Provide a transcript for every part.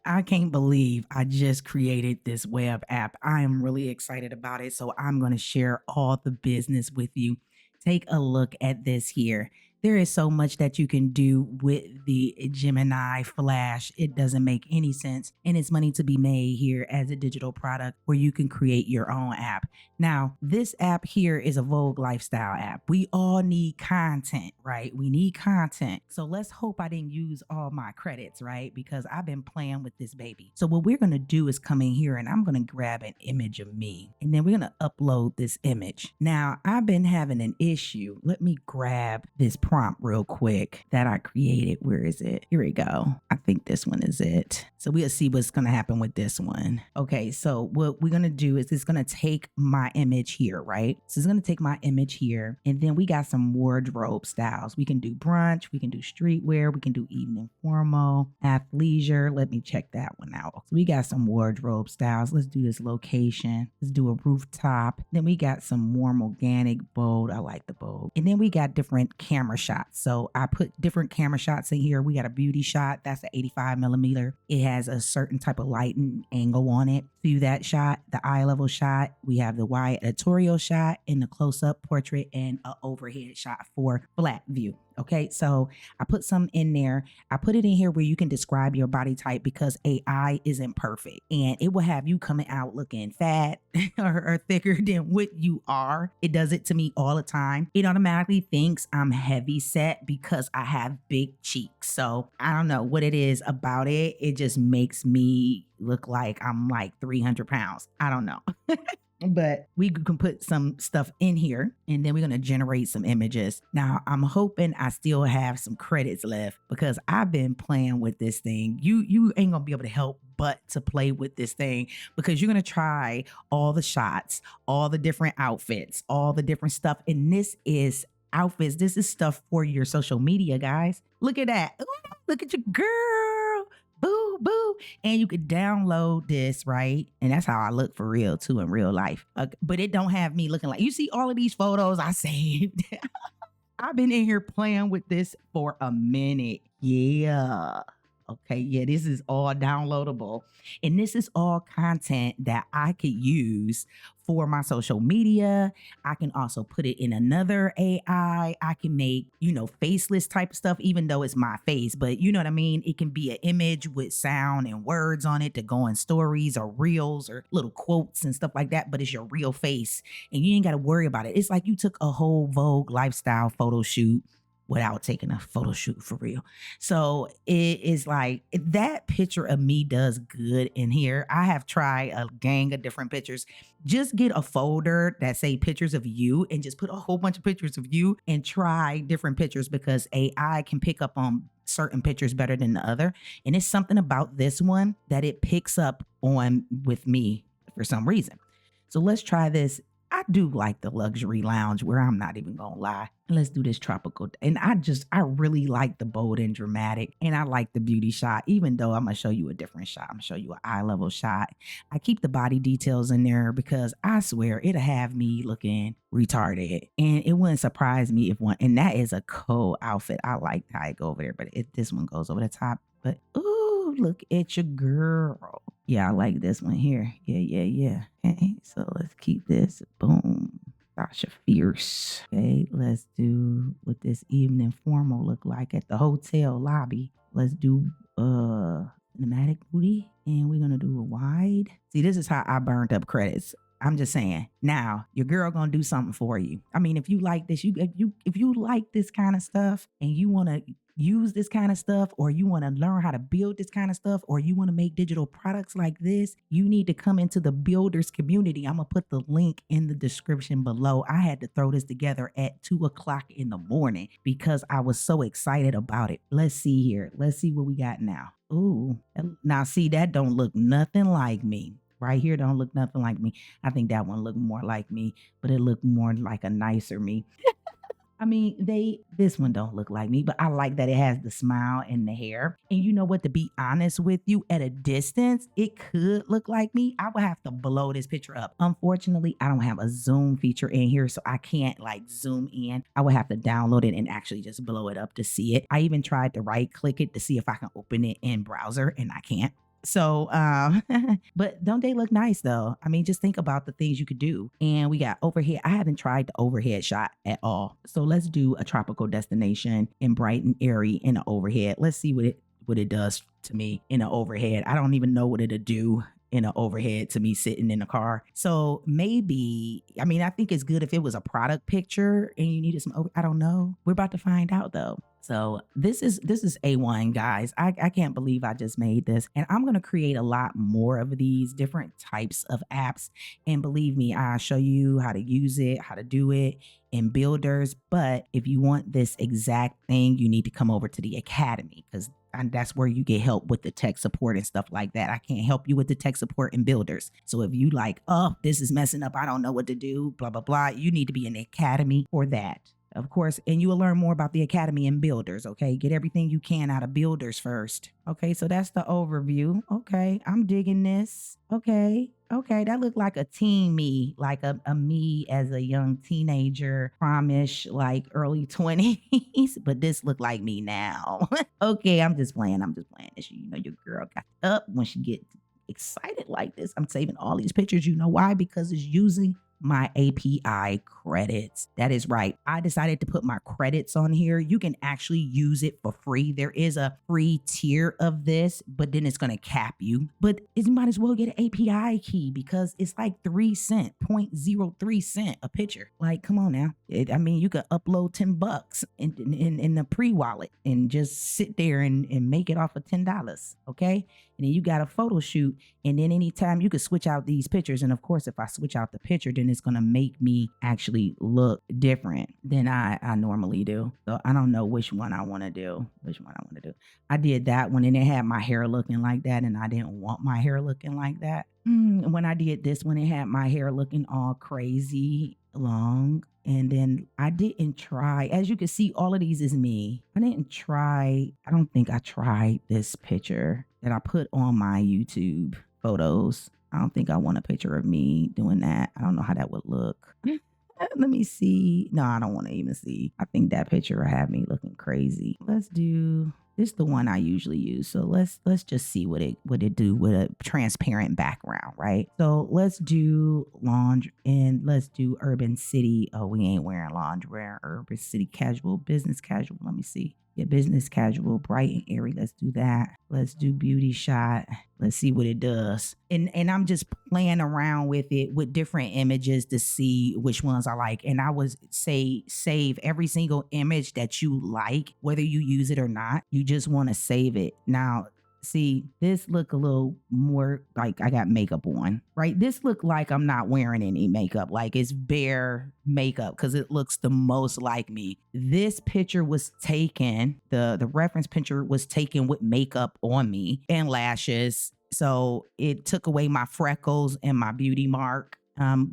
I can't believe I just created this web app. I am really excited about it. So I'm going to share all the business with you. Take a look at this here. There is so much that you can do with the Gemini Flash. It doesn't make any sense. And it's money to be made here as a digital product where you can create your own app. Now, this app here is a Vogue Lifestyle app. We all need content, right? We need content. So let's hope I didn't use all my credits, right? Because I've been playing with this baby. So what we're going to do is come in here and I'm going to grab an image of me and then we're going to upload this image. Now, I've been having an issue. Let me grab this prompt real quick that I created. Where is it? Here we go. I think this one is it. So we'll see what's going to happen with this one. Okay, so what we're going to do is it's going to take my image here, right? So it's going to take my image here. And then we got some wardrobe styles. We can do brunch. We can do streetwear. We can do evening formal, athleisure. Let me check that one out. So we got some wardrobe styles. Let's do this location. Let's do a rooftop. Then we got some warm, organic, bold. I like the bold. And then we got different camera shots. So I put different camera shots in here. We got a beauty shot. That's an 85 millimeter. It has a certain type of light and angle on it. Through that shot, the eye level shot, we have the wide editorial shot and the close-up portrait and an overhead shot for flat view. Okay, so I put some in there. I put it in here where you can describe your body type because AI isn't perfect and it will have you coming out looking fat or thicker than what you are. It does it to me all the time. It automatically thinks I'm heavy set because I have big cheeks. So I don't know what it is about it. It just makes me look like I'm like 300 pounds. I don't know. But we can put some stuff in here and then we're going to generate some images. Now, I'm hoping I still have some credits left because I've been playing with this thing. You ain't going to be able to help but to play with this thing because you're going to try all the shots, all the different outfits, all the different stuff. And this is outfits. This is stuff for your social media, guys. Look at that. Ooh, look at your girl. Boo, boo. And you could download this, right? And that's how I look for real, too, in real life. But it don't have me looking like, you see all of these photos I saved. I've been in here playing with this for a minute. Yeah. Okay, yeah, this is all downloadable. And this is all content that I could use for my social media. I can also put it in another AI. I can make, faceless type of stuff, even though it's my face. But you know what I mean? It can be an image with sound and words on it to go in stories or reels or little quotes and stuff like that. But it's your real face and you ain't got to worry about it. It's like you took a whole Vogue lifestyle photo shoot without taking a photo shoot for real. So it is like that picture of me does good in here. I have tried a gang of different pictures. Just get a folder that say pictures of you and just put a whole bunch of pictures of you and try different pictures because AI can pick up on certain pictures better than the other. And it's something about this one that it picks up on with me for some reason. So let's try this. I do like the luxury lounge where I'm not even gonna lie. Let's do this tropical. And I really like the bold and dramatic. And I like the beauty shot, even though I'm gonna show you a different shot. I'm gonna show you an eye level shot. I keep the body details in there because I swear it'll have me looking retarded. And it wouldn't surprise me if and that is a cool outfit. I like how it go over there, but this one goes over the top. But ooh, look at your girl. Yeah, I like this one here. Yeah. Okay, so let's keep this. Boom. Sasha Fierce. Okay, let's do what this evening formal look like at the hotel lobby. Let's do pneumatic booty. And we're gonna do a wide. See, this is how I burned up credits. I'm just saying. Now, your girl gonna do something for you. I mean, if you like this, if you like this kind of stuff and you wanna use this kind of stuff, or you want to learn how to build this kind of stuff, or you want to make digital products like this, you need to come into the builders community. I'm going to put the link in the description below. I had to throw this together at 2:00 in the morning because I was so excited about it. Let's see here. Let's see what we got now. Ooh, now see, that don't look nothing like me. Right here don't look nothing like me. I think that one looked more like me, but it looked more like a nicer me. I mean, this one don't look like me, but I like that it has the smile and the hair. And you know what, to be honest with you, at a distance, it could look like me. I would have to blow this picture up. Unfortunately, I don't have a zoom feature in here, so I can't like zoom in. I would have to download it and actually just blow it up to see it. I even tried to right click it to see if I can open it in browser and I can't. So, but don't they look nice though? I mean, just think about the things you could do. And we got overhead. I haven't tried the overhead shot at all. So let's do a tropical destination in bright and airy in the overhead. Let's see what it does to me in the overhead. I don't even know what it'll do in an overhead to me sitting in the car. So maybe, I mean, I think it's good if it was a product picture and you needed I don't know. We're about to find out though. So this is A1, guys. I can't believe I just made this. And I'm gonna create a lot more of these different types of apps. And believe me, I'll show you how to use it, how to do it in builders. But if you want this exact thing, you need to come over to the academy because that's where you get help with the tech support and stuff like that. I can't help you with the tech support and builders. So if you like, oh, this is messing up, I don't know what to do, blah, blah, blah, you need to be in the academy for that. Of course, and you will learn more about the academy and builders, okay? Get everything you can out of builders first. Okay, so that's the overview. Okay, I'm digging this. Okay, that looked like a teen me, like a me as a young teenager, promish, like early 20s, but this looked like me now. Okay, I'm just playing. You know, your girl got up when she get excited like this. I'm saving all these pictures. You know why? Because it's using my API credits. That is right. I decided to put my credits on here. You can actually use it for free. There is a free tier of this, but then it's going to cap you. But you might as well get an API key because it's like 3 cents, 0.03 cent a picture. Like, come on now. I mean, you could upload $10 in the pre-wallet and just sit there and make it off of $10. Okay. And then you got a photo shoot. And then anytime you could switch out these pictures. And of course, if I switch out the picture, then it's going to make me actually look different than I normally do. So I don't know which one I want to do. I did that one and it had my hair looking like that. And I didn't want my hair looking like that. When I did this one, it had my hair looking all crazy long. And then I didn't try, as you can see, all of these is me. I don't think I tried this picture that I put on my YouTube photos. I don't think I want a picture of me doing that. I don't know how that would look. Let me see. No, I don't want to even see. I think that picture will have me looking crazy. Let's do this is the one I usually use. So let's just see what it do with a transparent background, right? So let's do lounge and let's do urban city. Oh, we ain't wearing lounge. We're wearing urban city casual, business casual. Let me see. Yeah, business casual, bright and airy. Let's do that. Let's do beauty shot. Let's see what it does. And I'm just playing around with it with different images to see which ones I like. And I would say save every single image that you like, whether you use it or not. You just want to save it. Now, see, this look a little more like I got makeup on, right? This look like I'm not wearing any makeup, like it's bare makeup because it looks the most like me. This picture was taken, the reference picture was taken with makeup on me and lashes. So it took away my freckles and my beauty mark.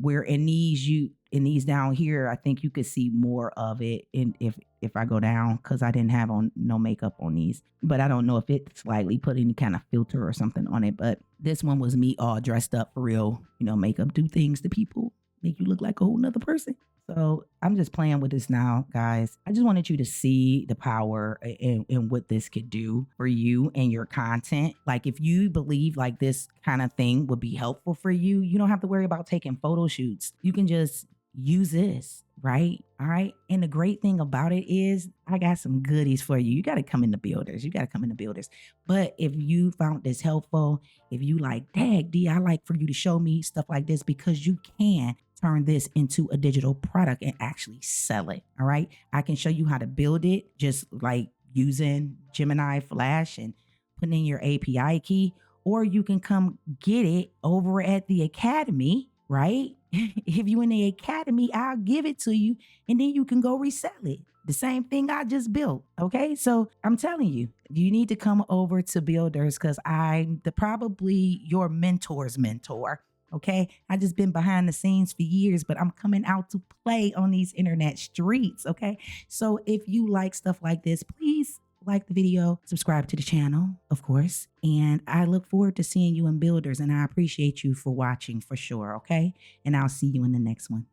Where in these down here, I think you could see more of it if I go down because I didn't have on no makeup on these. But I don't know if it slightly put any kind of filter or something on it. But this one was me all dressed up for real. You know, makeup do things to people, make you look like a whole nother person. So I'm just playing with this now, guys. I just wanted you to see the power and what this could do for you and your content. Like if you believe like this kind of thing would be helpful for you, you don't have to worry about taking photo shoots. You can just use this, right? All right. And the great thing about it is I got some goodies for you. You got to come in the builders. But if you found this helpful, if you like, dang, D, I like for you to show me stuff like this because you can turn this into a digital product and actually sell it. All right. I can show you how to build it just like using Gemini Flash and putting in your API key, or you can come get it over at the academy, right? If you in the academy, I'll give it to you and then you can go resell it. The same thing I just built. Okay. So I'm telling you, you need to come over to Builders because I'm probably your mentor's mentor. Okay. I just been behind the scenes for years, but I'm coming out to play on these internet streets. Okay. So if you like stuff like this, please like the video, subscribe to the channel, of course. And I look forward to seeing you in Builders and I appreciate you for watching for sure. Okay. And I'll see you in the next one.